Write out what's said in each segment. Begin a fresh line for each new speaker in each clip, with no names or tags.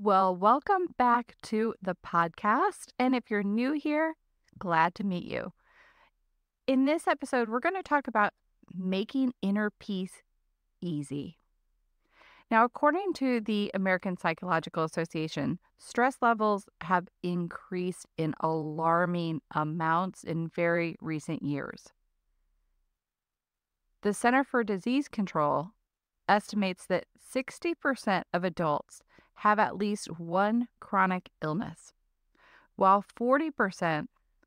Well, welcome back to the podcast. And if you're new here, glad to meet you. In this episode, we're going to talk about making inner peace easy. Now, according to the American Psychological Association, stress levels have increased in alarming amounts in very recent years. The Center for Disease Control estimates that 60% of adults have at least one chronic illness, while 40%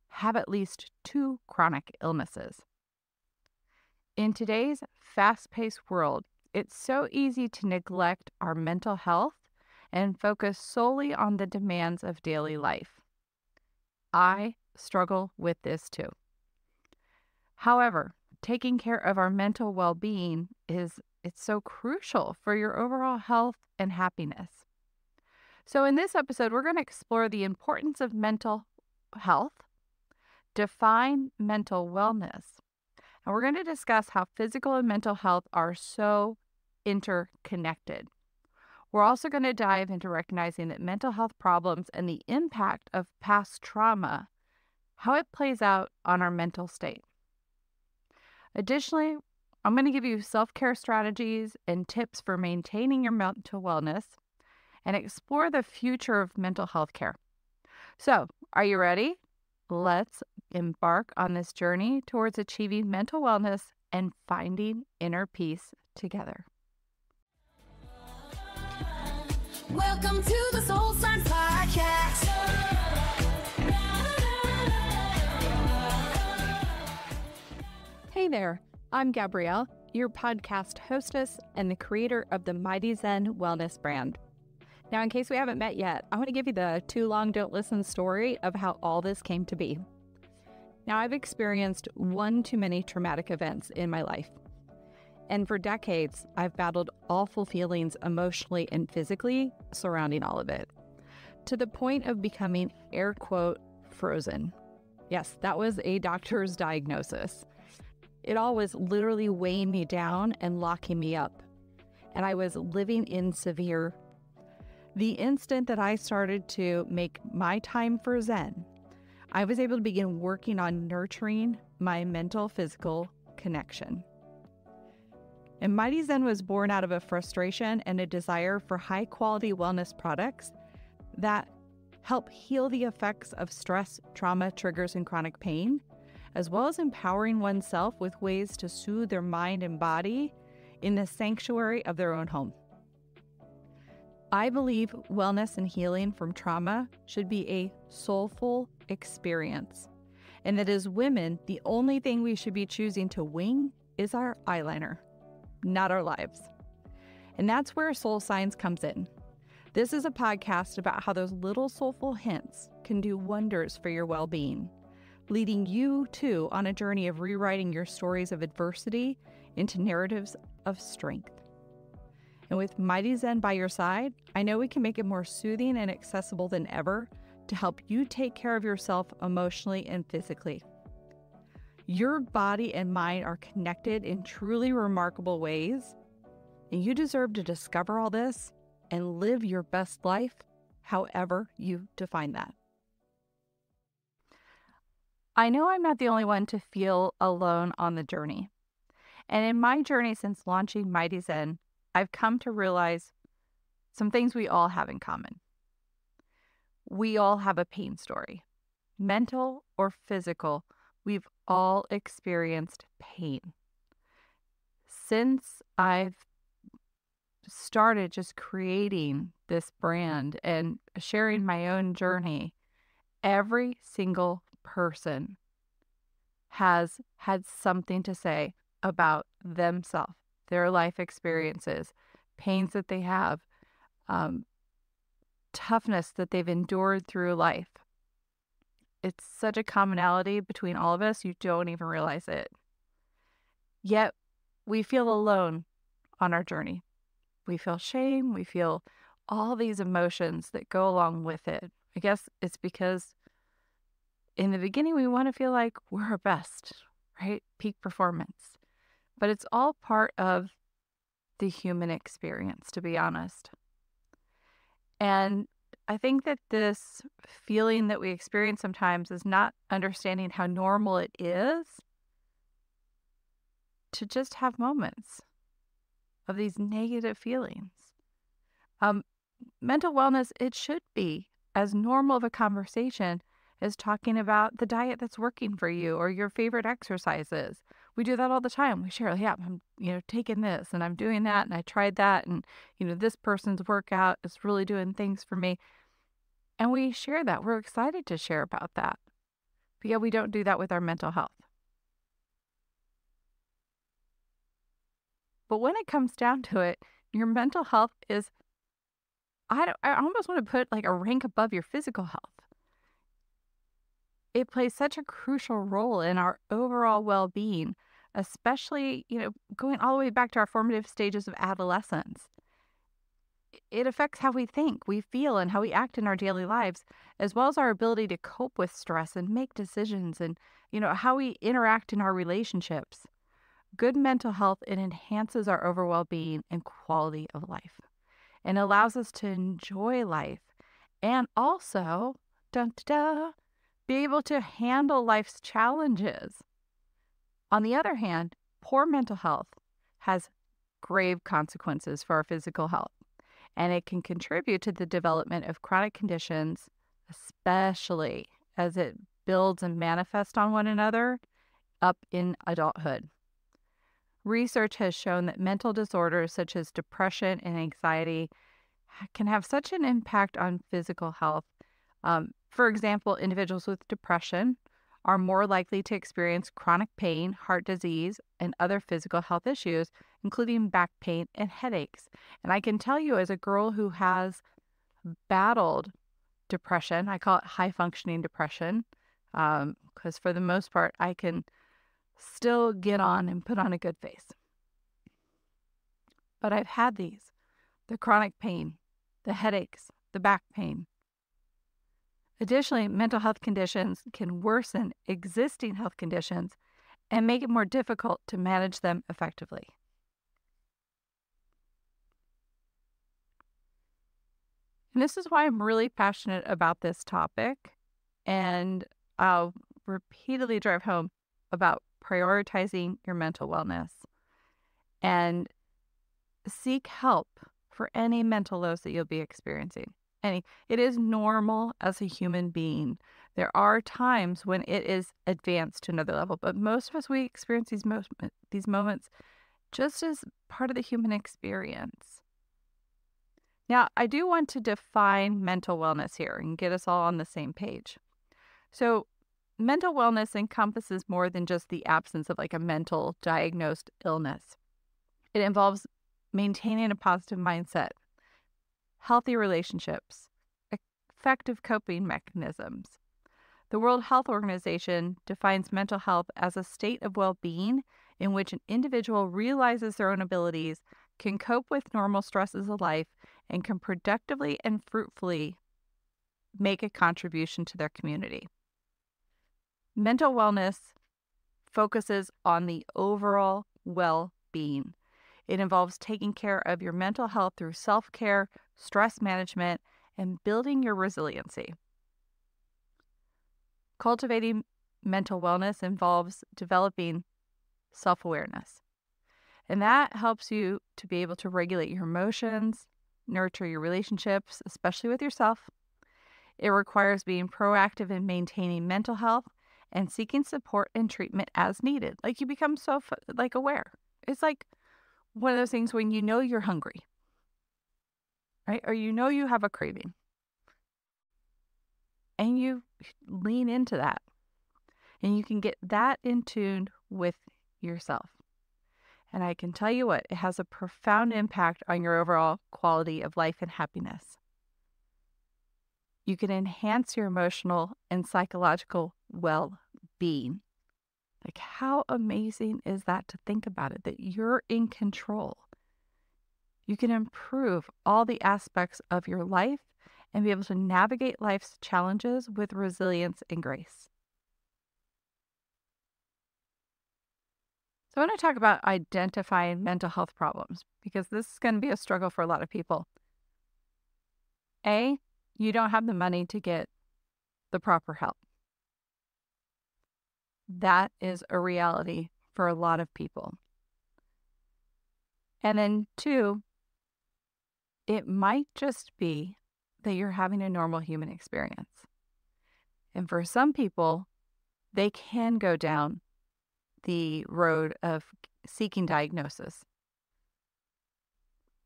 have at least two chronic illnesses. In today's fast-paced world, it's so easy to neglect our mental health and focus solely on the demands of daily life. I struggle with this too. However, taking care of our mental well-being it's so crucial for your overall health and happiness. So in this episode, we're going to explore the importance of mental health, define mental wellness, and we're going to discuss how physical and mental health are so interconnected. We're also going to dive into recognizing that mental health problems and the impact of past trauma, how it plays out on our mental state. Additionally, I'm going to give you self-care strategies and tips for maintaining your mental wellness and explore the future of mental health care. So, are you ready? Let's embark on this journey towards achieving mental wellness and finding inner peace together.
Welcome to the Soul Signs Podcast.
Hey there, I'm Gabrielle, your podcast hostess and the creator of the MytiZen wellness brand. Now, in case we haven't met yet, I want to give you the too long don't listen story of how all this came to be. Now, I've experienced one too many traumatic events in my life. And for decades, I've battled awful feelings emotionally and physically surrounding all of it, to the point of becoming, air quote, frozen. Yes, that was a doctor's diagnosis. It all was literally weighing me down and locking me up. And I was living in severe. The instant that I started to make my time for Zen, I was able to begin working on nurturing my mental-physical connection. And MytiZen was born out of a frustration and a desire for high-quality wellness products that help heal the effects of stress, trauma, triggers, and chronic pain, as well as empowering oneself with ways to soothe their mind and body in the sanctuary of their own home. I believe wellness and healing from trauma should be a soulful experience, and that as women, the only thing we should be choosing to wing is our eyeliner, not our lives. And that's where Soul Signs comes in. This is a podcast about how those little soulful hints can do wonders for your well-being, leading you, too, on a journey of rewriting your stories of adversity into narratives of strength. And with MytiZen by your side, I know we can make it more soothing and accessible than ever to help you take care of yourself emotionally and physically. Your body and mind are connected in truly remarkable ways, and you deserve to discover all this and live your best life, however you define that. I know I'm not the only one to feel alone on the journey. And in my journey since launching MytiZen, I've come to realize some things we all have in common. We all have a pain story, mental or physical. We've all experienced pain. Since I've started just creating this brand and sharing my own journey, every single person has had something to say about themselves, their life experiences, pains that they have, toughness that they've endured through life. It's such a commonality between all of us, you don't even realize it. Yet, we feel alone on our journey. We feel shame, we feel all these emotions that go along with it. I guess it's because in the beginning, we want to feel like we're our best, right? Peak performance. But it's all part of the human experience, to be honest. And I think that this feeling that we experience sometimes is not understanding how normal it is to just have moments of these negative feelings. Um, Mental wellness, it should be as normal of a conversation as talking about the diet that's working for you or your favorite exercises. We do that all the time. We share, yeah, I'm, taking this and I'm doing that and I tried that and, this person's workout is really doing things for me. And we share that. We're excited to share about that. But yeah, we don't do that with our mental health. But when it comes down to it, your mental health is, I almost want to put like a rank above your physical health. It plays such a crucial role in our overall well-being, especially, going all the way back to our formative stages of adolescence. It affects how we think, we feel, and how we act in our daily lives, as well as our ability to cope with stress and make decisions and, how we interact in our relationships. Good mental health, it enhances our overall well-being and quality of life and allows us to enjoy life and also, dun, dun, dun, be able to handle life's challenges. On the other hand, poor mental health has grave consequences for our physical health, and it can contribute to the development of chronic conditions, especially as it builds and manifests on one another up in adulthood. Research has shown that mental disorders such as depression and anxiety can have such an impact on physical health. For example, individuals with depression are more likely to experience chronic pain, heart disease, and other physical health issues, including back pain and headaches. And I can tell you, as a girl who has battled depression, I call it high functioning depression, because for the most part, I can still get on and put on a good face. But I've had the chronic pain, the headaches, the back pain. Additionally, mental health conditions can worsen existing health conditions and make it more difficult to manage them effectively. And this is why I'm really passionate about this topic, and I'll repeatedly drive home about prioritizing your mental wellness and seek help for any mental lows that you'll be experiencing. It is normal as a human being. There are times when it is advanced to another level, but most of us, we experience these moments just as part of the human experience. Now, I do want to define mental wellness here and get us all on the same page. So, mental wellness encompasses more than just the absence of like a mental diagnosed illness. It involves maintaining a positive mindset, healthy relationships, effective coping mechanisms. The World Health Organization defines mental health as a state of well-being in which an individual realizes their own abilities, can cope with normal stresses of life, and can productively and fruitfully make a contribution to their community. Mental wellness focuses on the overall well-being. It involves taking care of your mental health through self-care, stress management, and building your resiliency. Cultivating mental wellness involves developing self-awareness. And that helps you to be able to regulate your emotions, nurture your relationships, especially with yourself. It requires being proactive in maintaining mental health and seeking support and treatment as needed. Like you become so aware. It's like one of those things when you know you're hungry, right? Or you know you have a craving. And you lean into that. And you can get that in tune with yourself. And I can tell you what, it has a profound impact on your overall quality of life and happiness. You can enhance your emotional and psychological well-being. Like, how amazing is that to think about it, that you're in control? You can improve all the aspects of your life and be able to navigate life's challenges with resilience and grace. So I want to talk about identifying mental health problems because this is going to be a struggle for a lot of people. A, you don't have the money to get the proper help. That is a reality for a lot of people. And then 2, it might just be that you're having a normal human experience. And for some people, they can go down the road of seeking diagnosis.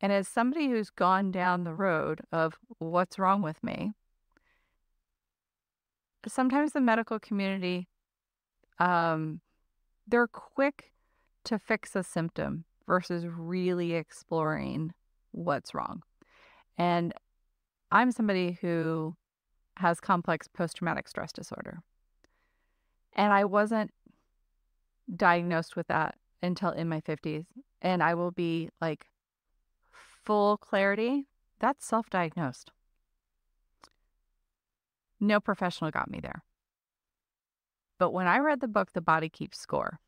And as somebody who's gone down the road of what's wrong with me, sometimes the medical community, they're quick to fix a symptom versus really exploring what's wrong. And I'm somebody who has complex post-traumatic stress disorder. And I wasn't diagnosed with that until in my 50s. And I will be like, full clarity, that's self-diagnosed. No professional got me there. But when I read the book, The Body Keeps Score,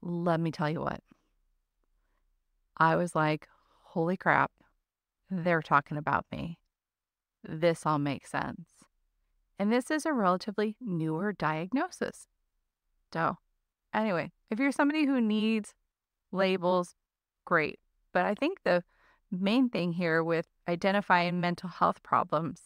let me tell you what, I was like, holy crap, they're talking about me. This all makes sense. And this is a relatively newer diagnosis. So anyway, if you're somebody who needs labels, great. But I think the main thing here with identifying mental health problems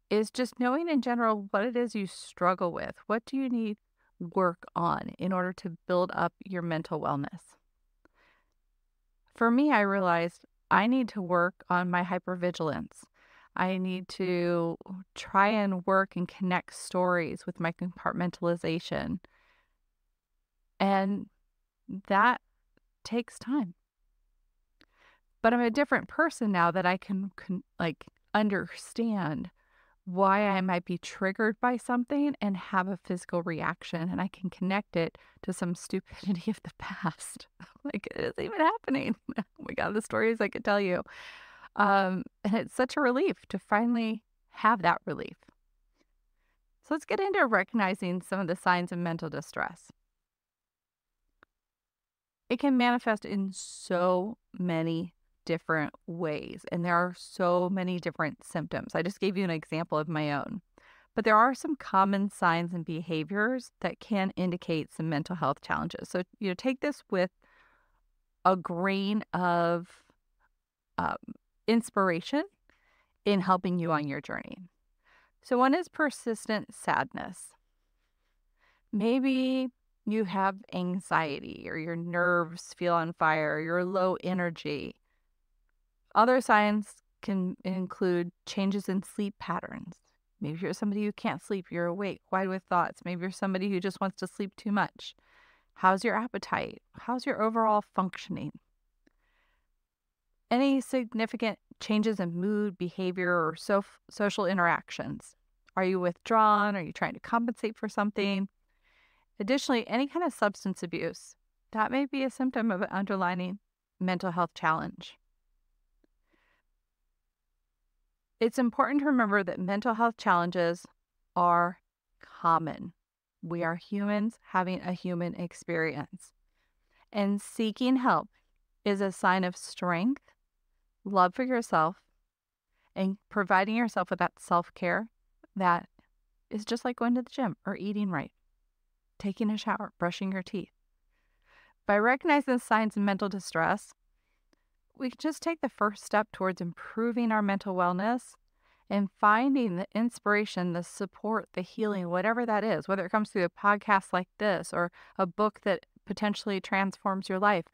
is just knowing in general what it is you struggle with. What do you need work on in order to build up your mental wellness? For me, I realized I need to work on my hypervigilance. I need to try and work and connect stories with my compartmentalization. And that takes time. But I'm a different person now that I can like understand why I might be triggered by something and have a physical reaction, and I can connect it to some stupidity of the past. Like, it is even happening. Oh my God, the stories I could tell you. And it's such a relief to finally have that relief. So let's get into recognizing some of the signs of mental distress. It can manifest in so many different ways, and there are so many different symptoms. I just gave you an example of my own, but there are some common signs and behaviors that can indicate some mental health challenges. So, take this with a grain of inspiration in helping you on your journey. So one is persistent sadness. Maybe you have anxiety or your nerves feel on fire, you're low energy. Other signs can include changes in sleep patterns. Maybe you're somebody who can't sleep, you're awake, wide with thoughts. Maybe you're somebody who just wants to sleep too much. How's your appetite? How's your overall functioning? Any significant changes in mood, behavior, or social interactions? Are you withdrawn? Are you trying to compensate for something? Additionally, any kind of substance abuse, that may be a symptom of an underlying mental health challenge. It's important to remember that mental health challenges are common. We are humans having a human experience. And seeking help is a sign of strength, love for yourself, and providing yourself with that self-care that is just like going to the gym or eating right, taking a shower, brushing your teeth. By recognizing the signs of mental distress, we can just take the first step towards improving our mental wellness and finding the inspiration, the support, the healing, whatever that is, whether it comes through a podcast like this or a book that potentially transforms your life,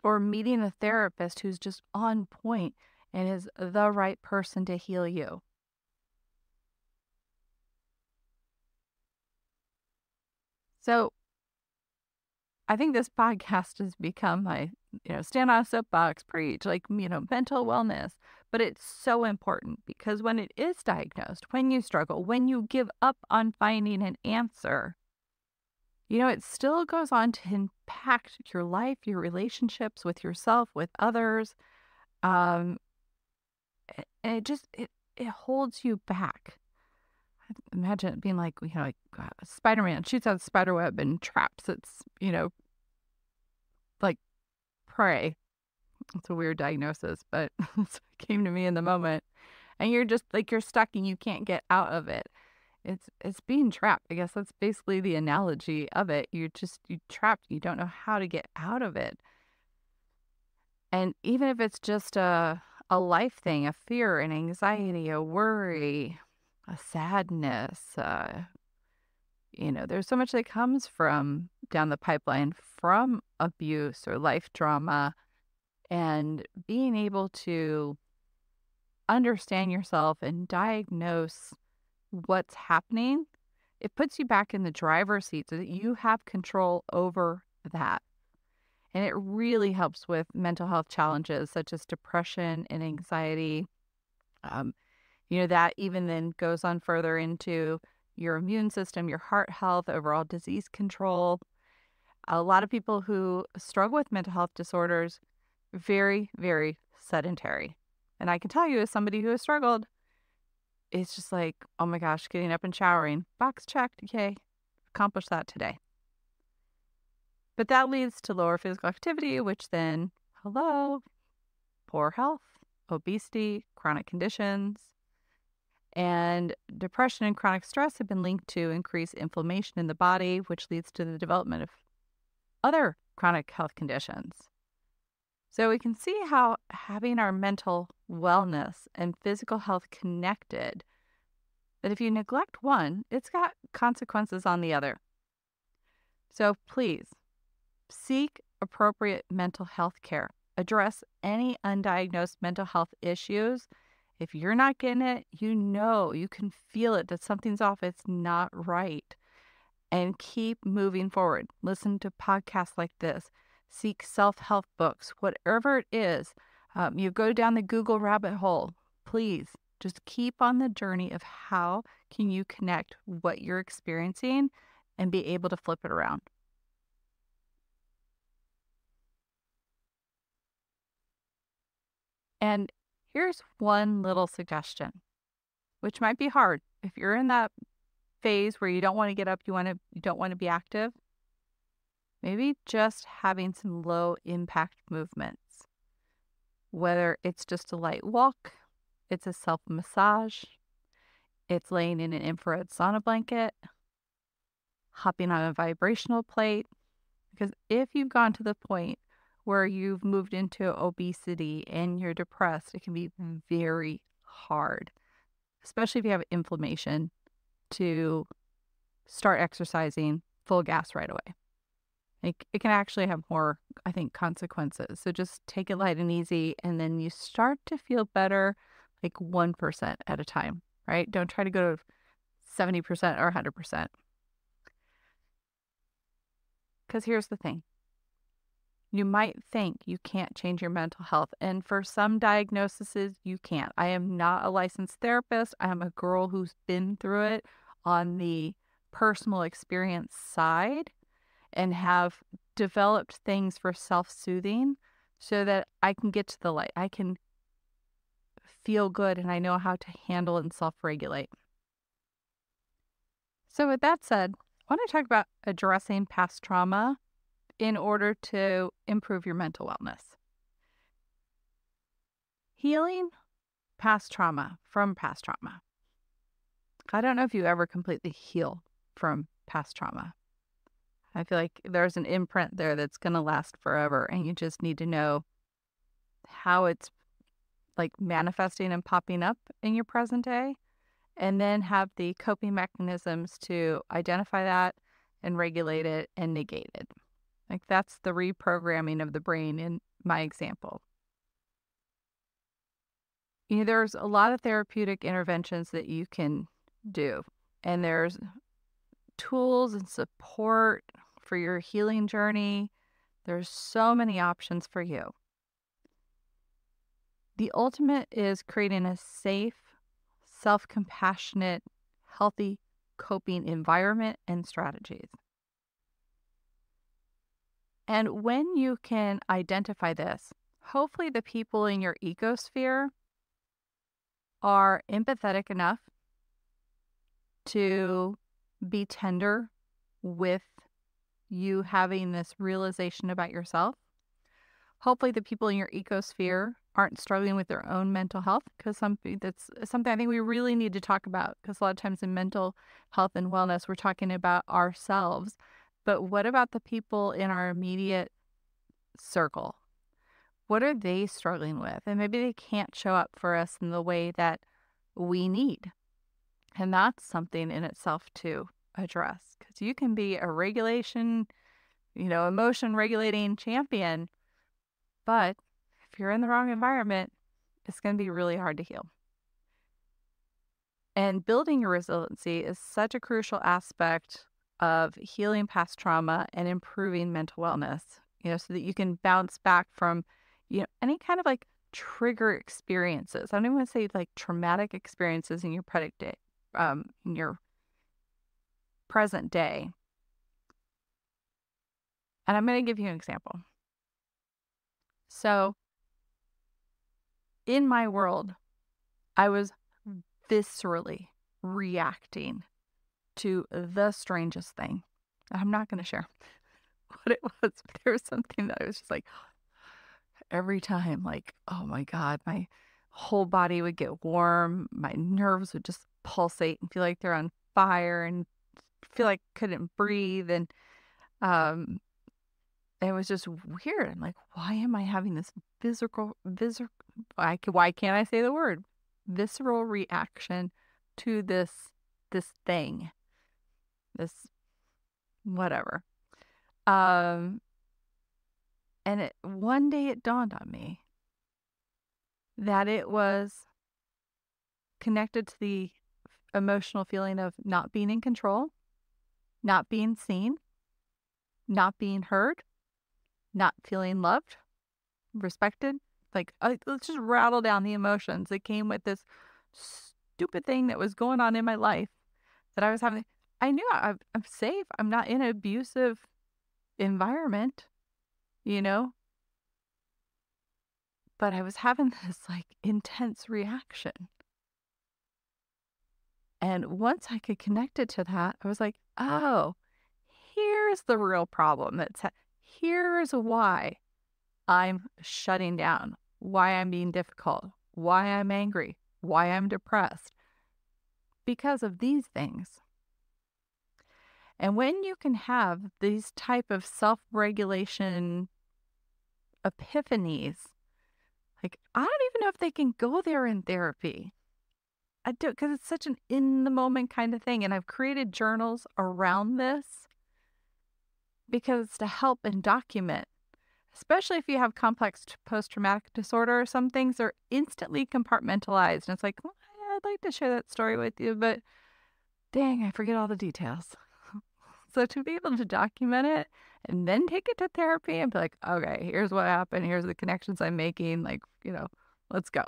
or meeting a therapist who's just on point and is the right person to heal you. So I think this podcast has become my, stand on a soapbox, preach, like, mental wellness. But it's so important because when it is diagnosed, when you struggle, when you give up on finding an answer, it still goes on to impact your life, your relationships with yourself, with others. And it holds you back. Imagine it being like, Spider-Man shoots out a spider web and traps its, like prey. It's a weird diagnosis, but it came to me in the moment. And you're just like, you're stuck and you can't get out of it. It's being trapped. I guess that's basically the analogy of it. You trapped. You don't know how to get out of it. And even if it's just a life thing, a fear, an anxiety, a worry, a sadness, there's so much that comes from down the pipeline from abuse or life trauma, and being able to understand yourself and diagnose what's happening, it puts you back in the driver's seat so that you have control over that. And it really helps with mental health challenges such as depression and anxiety. Um, that even then goes on further into your immune system, your heart health, overall disease control. A lot of people who struggle with mental health disorders, very, very sedentary. And I can tell you, as somebody who has struggled, it's just like, oh my gosh, getting up and showering, box checked, okay, accomplished that today. But that leads to lower physical activity, which then, poor health, obesity, chronic conditions, and depression and chronic stress have been linked to increased inflammation in the body, which leads to the development of other chronic health conditions. So we can see how having our mental wellness and physical health connected, that if you neglect one, it's got consequences on the other. So please seek appropriate mental health care. Address any undiagnosed mental health issues. If you're not getting it, you can feel it, that something's off, it's not right. And keep moving forward. Listen to podcasts like this. Seek self-help books, whatever it is. You go down the Google rabbit hole. Please just keep on the journey of how can you connect what you're experiencing and be able to flip it around. And here's one little suggestion, which might be hard. If you're in that phase where you don't want to get up, you don't want to be active, maybe just having some low impact movements, whether it's just a light walk, it's a self massage, it's laying in an infrared sauna blanket, hopping on a vibrational plate. Because if you've gone to the point where you've moved into obesity and you're depressed, it can be very hard, especially if you have inflammation, to start exercising full gas right away. It can actually have more, I think, consequences. So just take it light and easy, and then you start to feel better, like 1% at a time, right? Don't try to go to 70% or 100%. Because here's the thing. You might think you can't change your mental health, and for some diagnoses, you can't. I am not a licensed therapist. I am a girl who's been through it on the personal experience side and have developed things for self-soothing so that I can get to the light. I can feel good and I know how to handle and self-regulate. So with that said, I want to talk about addressing past trauma in order to improve your mental wellness. Healing past trauma from past trauma. I don't know if you ever completely heal from past trauma. I feel like there's an imprint there that's going to last forever, and you just need to know how it's like manifesting and popping up in your present day, and then have the coping mechanisms to identify that and regulate it and negate it. Like that's the reprogramming of the brain in my example. There's a lot of therapeutic interventions that you can do, and there's tools and support for your healing journey. There's so many options for you. The ultimate is creating a safe, self-compassionate, healthy coping environment and strategies. And when you can identify this, hopefully the people in your ecosphere are empathetic enough to be tender with you having this realization about yourself, Hopefully the people in your ecosphere aren't struggling with their own mental health, because that's something I think we really need to talk about, because a lot of times in mental health and wellness, we're talking about ourselves. But what about the people in our immediate circle? What are they struggling with? And maybe they can't show up for us in the way that we need. And that's something in itself to address, because you can be a emotion regulating champion, but if you're in the wrong environment, it's going to be really hard to heal. And building your resiliency is such a crucial aspect of healing past trauma and improving mental wellness, so that you can bounce back from, any kind of like trigger experiences. I don't even want to say like traumatic experiences in your in your present day. And I'm going to give you an example. So in my world, I was viscerally reacting to the strangest thing. I'm not going to share what it was, but there was something that I was just like, every time, like, oh my God, my whole body would get warm. My nerves would just pulsate and feel like they're on fire and feel like I couldn't breathe. And it was just weird. I'm like, why am I having this why can't I say the word? Visceral reaction to this thing, this whatever. And one day it dawned on me that it was connected to the emotional feeling of not being in control, not being seen, not being heard, not feeling loved, respected. Like, let's just rattle down the emotions that came with this stupid thing that was going on in my life that I was having. I knew I'm safe. I'm not in an abusive environment, but I was having this like intense reaction. And once I could connect it to that, I was like, oh, here's the real problem. Here's why I'm shutting down, why I'm being difficult, why I'm angry, why I'm depressed, because of these things. And when you can have these type of self-regulation epiphanies, like, I don't even know if they can go there in therapy. I do, because it's such an in-the-moment kind of thing. And I've created journals around this because it's to help and document. Especially if you have complex post-traumatic disorder, some things are instantly compartmentalized. And it's like, well, I'd like to share that story with you, but dang, I forget all the details. So to be able to document it and then take it to therapy and be like, okay, here's what happened. Here's the connections I'm making. Like, let's go.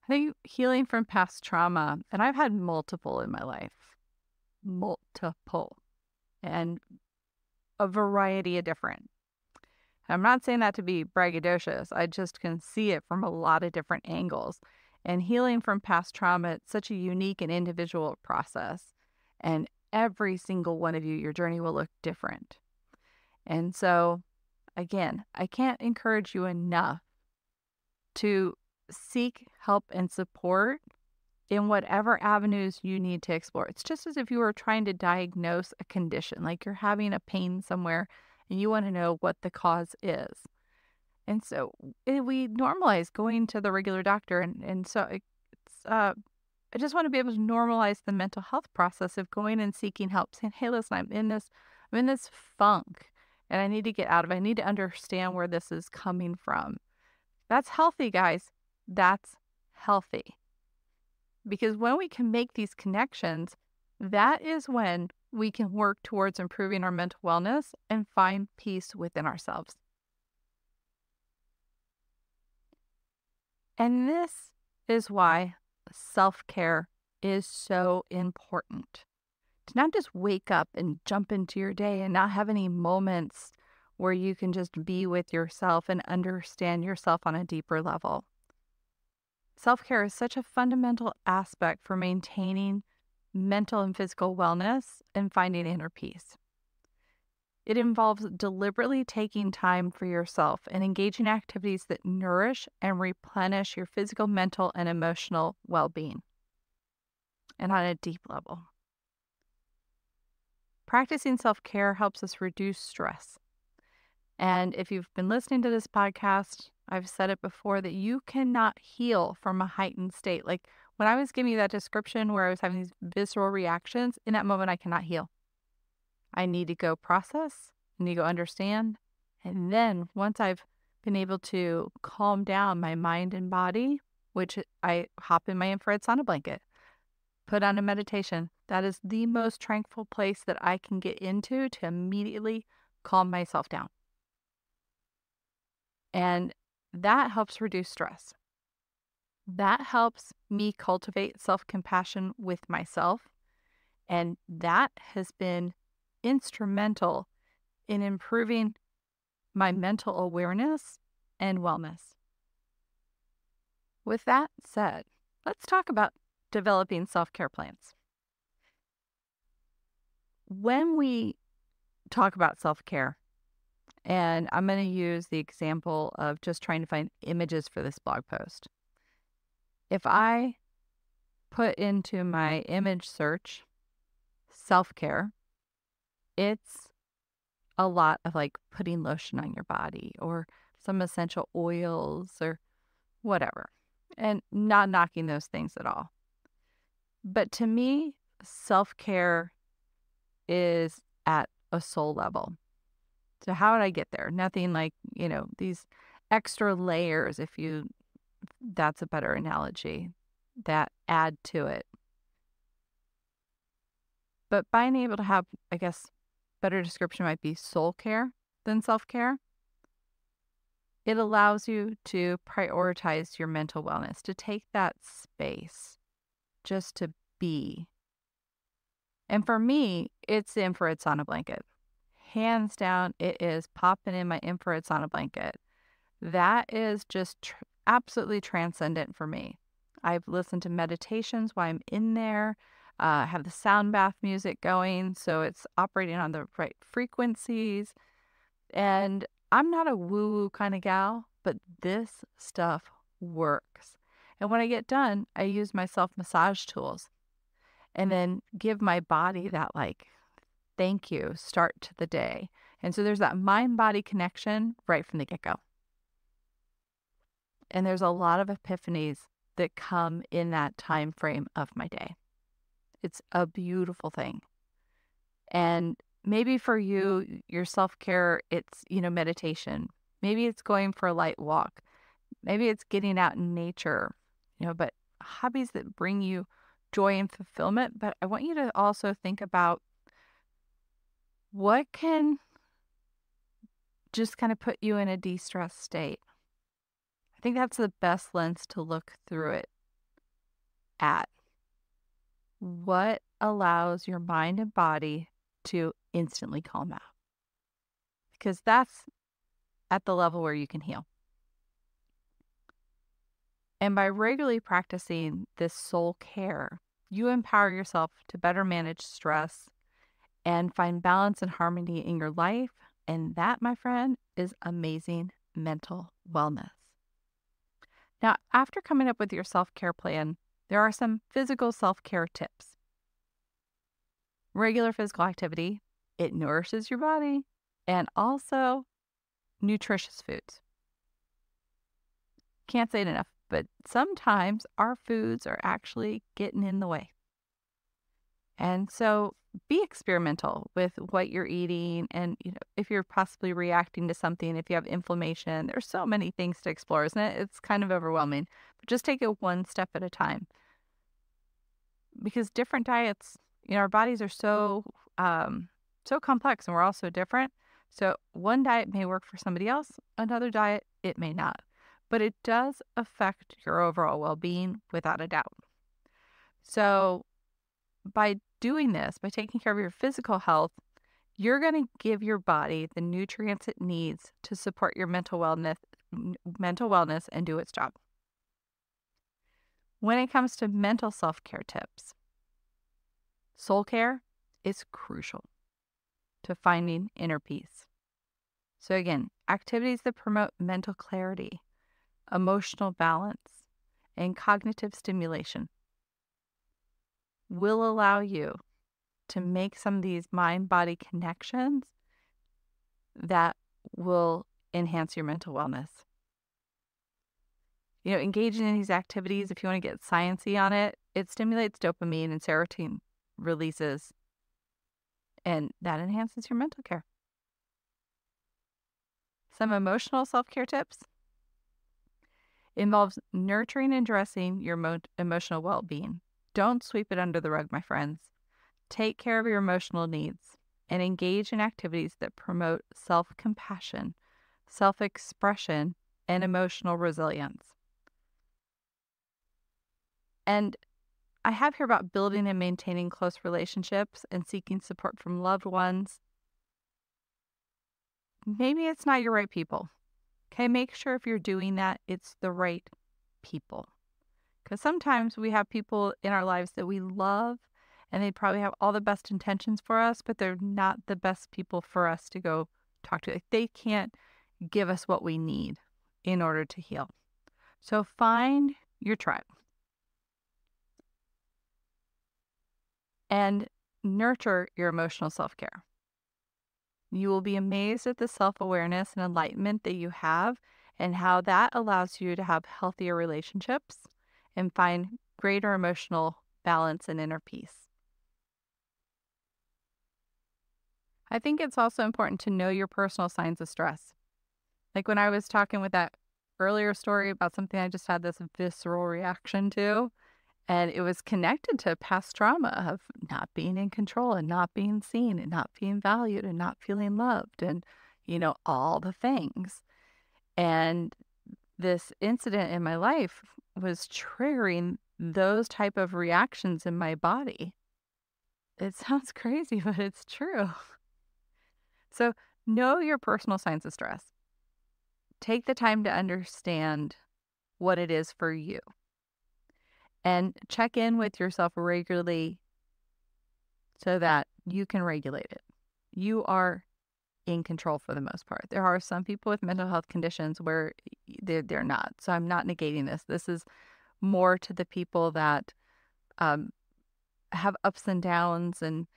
I think healing from past trauma, and I've had multiple in my life, and a variety of different. I'm not saying that to be braggadocious. I just can see it from a lot of different angles. And healing from past trauma, it's such a unique and individual process. And every single one of you, your journey will look different. And so, again, I can't encourage you enough to seek help and support in whatever avenues you need to explore. It's just as if you were trying to diagnose a condition, like you're having a pain somewhere and you want to know what the cause is. And so we normalize going to the regular doctor. And so I just want to be able to normalize the mental health process of going and seeking help, saying, hey, listen, I'm in this funk and I need to get out of it. I need to understand where this is coming from. That's healthy, guys. That's healthy. Because when we can make these connections, that is when we can work towards improving our mental wellness and find peace within ourselves. And this is why self-care is so important. To not just wake up and jump into your day and not have any moments where you can just be with yourself and understand yourself on a deeper level. Self-care is such a fundamental aspect for maintaining mental and physical wellness and finding inner peace. It involves deliberately taking time for yourself and engaging in activities that nourish and replenish your physical, mental, and emotional well-being, and on a deep level. Practicing self-care helps us reduce stress. And if you've been listening to this podcast, I've said it before that you cannot heal from a heightened state. Like when I was giving you that description where I was having these visceral reactions, in that moment, I cannot heal. I need to go process, I need to go understand. And then once I've been able to calm down my mind and body, which I hop in my infrared sauna blanket, put on a meditation. That is the most tranquil place that I can get into to immediately calm myself down. And that helps reduce stress. That helps me cultivate self-compassion with myself. And that has been instrumental in improving my mental awareness and wellness. With that said, let's talk about developing self-care plans. When we talk about self-care, and I'm going to use the example of just trying to find images for this blog post. If I put into my image search self-care, it's a lot of like putting lotion on your body or some essential oils or whatever, and not knocking those things at all. But to me, self-care is at a soul level. So how did I get there? Nothing like, these extra layers, that's a better analogy, that add to it. But being able to have, I guess, better description might be soul care than self-care. It allows you to prioritize your mental wellness, to take that space just to be. And for me, it's the infrared sauna blanket. Hands down, it is popping in my infrared sauna blanket. That is just absolutely transcendent for me. I've listened to meditations while I'm in there. Have the sound bath music going, so it's operating on the right frequencies. And I'm not a woo-woo kind of gal, but this stuff works. And when I get done, I use my self-massage tools and then give my body that thank you start to the day. And so there's that mind-body connection right from the get-go. And there's a lot of epiphanies that come in that time frame of my day. It's a beautiful thing. And maybe for you, your self-care, it's, meditation. Maybe it's going for a light walk. Maybe it's getting out in nature, but hobbies that bring you joy and fulfillment. But I want you to also think about what can just kind of put you in a de-stress state. I think that's the best lens to look through it at. What allows your mind and body to instantly calm out? Because that's at the level where you can heal. And by regularly practicing this soul care, you empower yourself to better manage stress and find balance and harmony in your life. And that, my friend, is amazing mental wellness. Now, after coming up with your self-care plan, there are some physical self-care tips. Regular physical activity, it nourishes your body, and also nutritious foods. Can't say it enough, but sometimes our foods are actually getting in the way. And so be experimental with what you're eating. And, if you're possibly reacting to something, if you have inflammation, there's so many things to explore, isn't it? It's kind of overwhelming, but just take it one step at a time. Because different diets, our bodies are so complex, and we're all so different. So one diet may work for somebody else, another diet, it may not. But it does affect your overall well-being without a doubt. So by doing this, by taking care of your physical health, you're going to give your body the nutrients it needs to support your mental wellness and do its job. When it comes to mental self-care tips, soul care is crucial. to finding inner peace. So again, activities that promote mental clarity, emotional balance, and cognitive stimulation will allow you to make some of these mind-body connections that will enhance your mental wellness. Engaging in these activities, if you want to get sciencey on it, it stimulates dopamine and serotonin releases, and that enhances your mental care. Some emotional self-care tips involves nurturing and addressing your emotional well-being. Don't sweep it under the rug, my friends. Take care of your emotional needs and engage in activities that promote self-compassion, self-expression, and emotional resilience. And I have here about building and maintaining close relationships and seeking support from loved ones. Maybe it's not your right people. Okay, make sure if you're doing that, it's the right people. Because sometimes we have people in our lives that we love and they probably have all the best intentions for us, but they're not the best people for us to go talk to. Like, they can't give us what we need in order to heal. So find your tribe and nurture your emotional self-care. You will be amazed at the self-awareness and enlightenment that you have and how that allows you to have healthier relationships and find greater emotional balance and inner peace. I think it's also important to know your personal signs of stress. Like when I was talking with that earlier story about something I just had this visceral reaction to, and it was connected to past trauma of not being in control and not being seen and not being valued and not feeling loved and, all the things. And this incident in my life was triggering those type of reactions in my body. It sounds crazy, but it's true. So know your personal signs of stress. Take the time to understand what it is for you. And check in with yourself regularly so that you can regulate it. You are in control for the most part. There are some people with mental health conditions where they're not. So I'm not negating this. This is more to the people that have ups and downs and,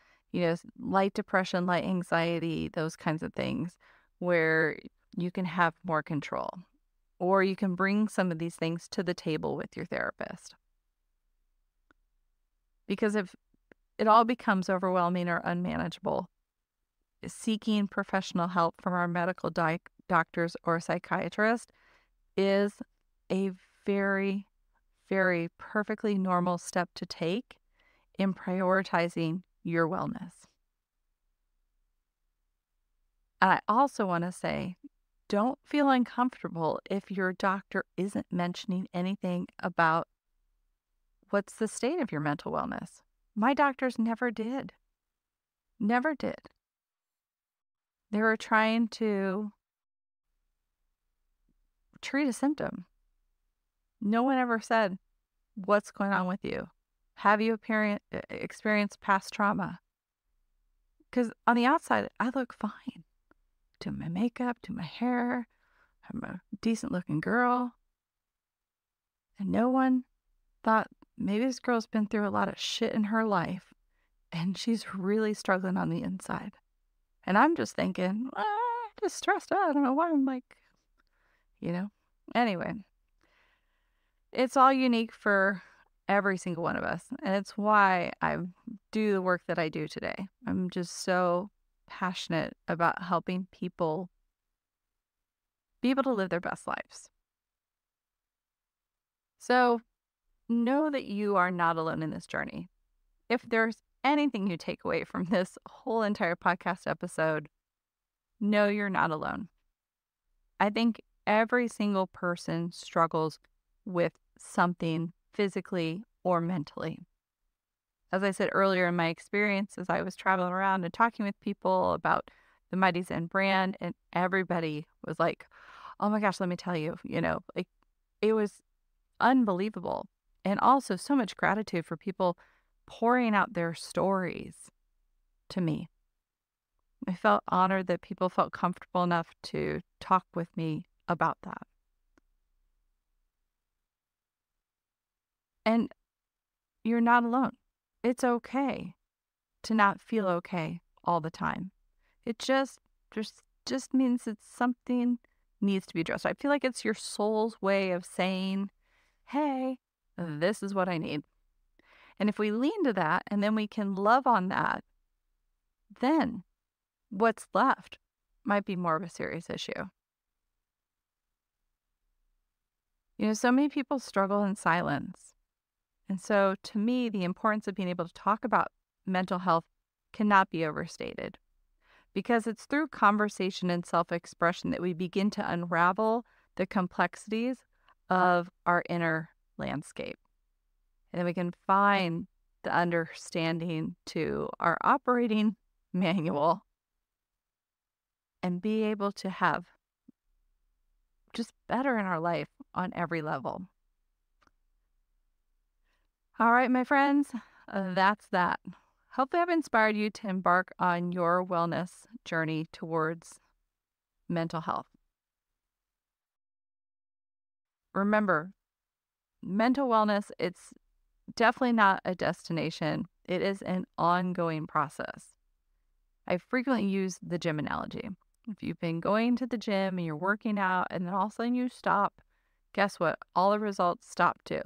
light depression, light anxiety, those kinds of things where you can have more control. Or you can bring some of these things to the table with your therapist. Because if it all becomes overwhelming or unmanageable, seeking professional help from our medical doctors or psychiatrist is a very, very perfectly normal step to take in prioritizing your wellness. And I also want to say, don't feel uncomfortable if your doctor isn't mentioning anything about what's the state of your mental wellness. My doctors never did. Never did. They were trying to treat a symptom. No one ever said, what's going on with you? Have you experienced past trauma? Because on the outside, I look fine. Do my makeup, do my hair. I'm a decent looking girl. And no one thought, maybe this girl's been through a lot of shit in her life and she's really struggling on the inside. And I'm just thinking, just stressed out. I don't know why I'm like, Anyway, it's all unique for every single one of us. And it's why I do the work that I do today. I'm just so passionate about helping people be able to live their best lives. So know that you are not alone in this journey. If there's anything you take away from this whole entire podcast episode, know you're not alone. I think every single person struggles with something physically or mentally. As I said earlier in my experience, as I was traveling around and talking with people about the MytiZen brand, and everybody was like, oh my gosh, let me tell you, like it was unbelievable. And also so much gratitude for people pouring out their stories to me. I felt honored that people felt comfortable enough to talk with me about that. And you're not alone. It's okay to not feel okay all the time. It just means it's something needs to be addressed. I feel like it's your soul's way of saying, hey, this is what I need. And if we lean to that and then we can love on that, then what's left might be more of a serious issue. So many people struggle in silence. And so to me, the importance of being able to talk about mental health cannot be overstated, because it's through conversation and self-expression that we begin to unravel the complexities of our inner landscape. And then we can find the understanding to our operating manual and be able to have just better in our life on every level. All right, my friends, that's that. Hopefully I've inspired you to embark on your wellness journey towards mental health. Remember, mental wellness, it's definitely not a destination. It is an ongoing process. I frequently use the gym analogy. If you've been going to the gym and you're working out and then all of a sudden you stop, guess what? All the results stop too.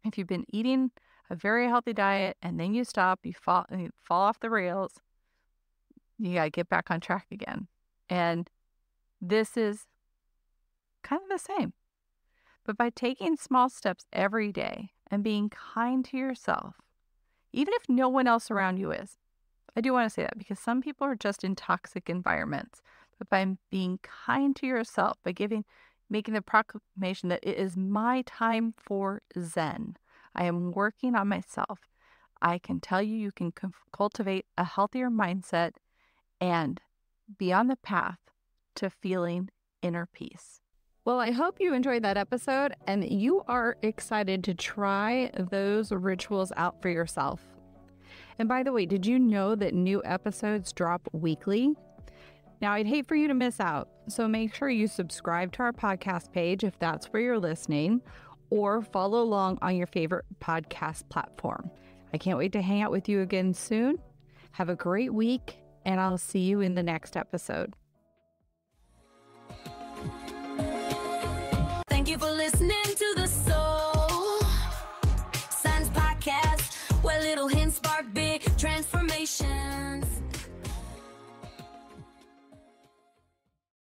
If you've been eating a very healthy diet and then you stop, you fall off the rails, you got to get back on track again. And this is kind of the same. But by taking small steps every day and being kind to yourself, even if no one else around you is, I do want to say that because some people are just in toxic environments. But by being kind to yourself, by making the proclamation that it is my time for Zen, I am working on myself, I can tell you, you can cultivate a healthier mindset and be on the path to feeling inner peace. Well, I hope you enjoyed that episode and you are excited to try those rituals out for yourself. And by the way, did you know that new episodes drop weekly? Now, I'd hate for you to miss out, so make sure you subscribe to our podcast page if that's where you're listening, or follow along on your favorite podcast platform. I can't wait to hang out with you again soon. Have a great week, and I'll see you in the next episode.
Thank you for listening to the Soul Science Podcast, where little hints spark big transformation.